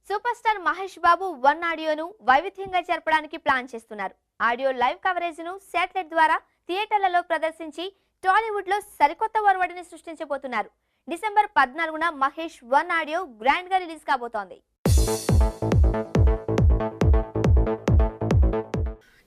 Super star Mahesh Babu one ఆడియోను వైవిధ్యంగా జరపడానికి ప్లాన్ చేస్తున్నారు. ఆడియో లైవ్ కవరేజ్ ను శాటిలైట్ ద్వారా థియేటర్లలో ప్రదర్శించి టాలీవుడ్ లో సరికొత్త ఒరవడిని సృష్టించబోతున్నారు. డిసెంబర్ 14న మహేష్ వన్ ఆడియో గ్రాండ్ గా రిలీజ్ కాబోతోంది.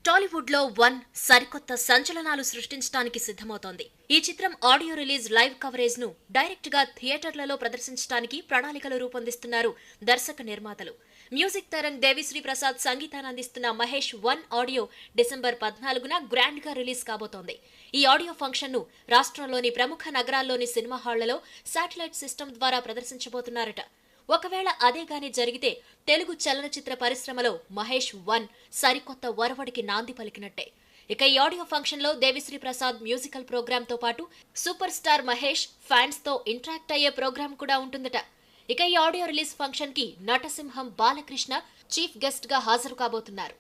టాలీవుడ్ లో వన్ సరికొత్త సంచలనాలు సృష్టించడానికి సిద్ధమవుతోంది. ఈ చిత్రం ఆడియో రిలీజ్ లైవ్ కవరేజ్ ను డైరెక్ట్ గా థియేటర్లలో ప్రదర్శించడానికి ప్రణాళికలు రూపొందిస్తున్నారు దర్శక నిర్మాతలు. మ్యూజిక్ తరంగ్ దేవిశ్రీ ప్రసాద్ సంగీతాన్ని అందిస్తున్న మహేష్ వన్ ఆడియో డిసెంబర్ 14న గ్రాండ్ గా రిలీజ్ కాబోతోంది. ఈ ఆడియో ఫంక్షన్ ను రాష్ట్రంలోని ప్రముఖ నగరాల్లోని సినిమా హాళ్లలో శాటిలైట్ సిస్టమ్ ద్వారా ప్రదర్శించబోతున్నారట. ఒకవేళ అదే గాని జరిగితే తెలుగు చలనచిత్ర పరిశ్రమలో మహేష్ వన్ సరికొత్త ఒరవడికి నాంది పలికినట్టే. ఇక ఈ ఆడియో ఫంక్షన్ లో దేవిశ్రీ ప్రసాద్ మ్యూజికల్ ప్రోగ్రామ్ తో పాటు సూపర్ స్టార్ మహేష్ ఫ్యాన్స్ తో ఇంటరాక్ట్ అయ్యే ప్రోగ్రామ్ కూడా ఉంటుందట. ఇక ఈ ఆడియో రిలీజ్ ఫంక్షన్ కి నటసింహం బాలకృష్ణ చీఫ్ గెస్ట్ గా హాజరు కాబోతున్నారు.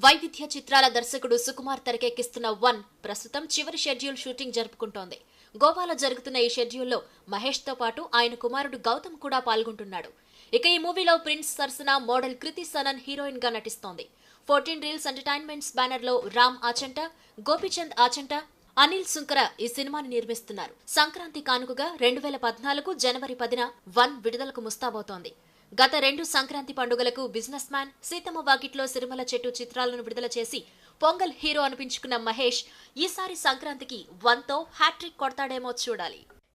వైవిధ్య చిత్రాల దర్శకుడు సుకుమార్ తెరకెక్కిస్తున్న వన్ ప్రస్తుతం చివరి షెడ్యూల్ షూటింగ్ జరుపుకుంటోంది. గోవాలో జరుగుతున్న ఈ షెడ్యూల్లో మహేష్ తో పాటు ఆయన కుమారుడు గౌతమ్ కూడా పాల్గొంటున్నాడు. ఇక ఈ మూవీలో ప్రిన్స్ సరసన మోడల్ కృతి సనన్ హీరోయిన్ గా నటిస్తోంది. 14 రీల్స్ ఎంటర్టైన్మెంట్స్ బ్యానర్ లో రామ్ ఆచంట, గోపీచంద్ ఆచంట, అనిల్ సుంకర ఈ సినిమాని నిర్మిస్తున్నారు. సంక్రాంతి కానుకగా 2014 జనవరి 10న వన్ విడుదలకు ముస్తాబోతోంది. గత 2 సంక్రాంతి పండుగలకు బిజినెస్ మ్యాన్, సీతమ్మ వాకిట్లో సిరిమల చెట్టు చిత్రాలను విడుదల చేసి పొంగల్ హీరో అనిపించుకున్న మహేష్ ఈసారి సంక్రాంతికి వన్ తో హ్యాట్రిక్ కొడతాడేమో చూడాలి.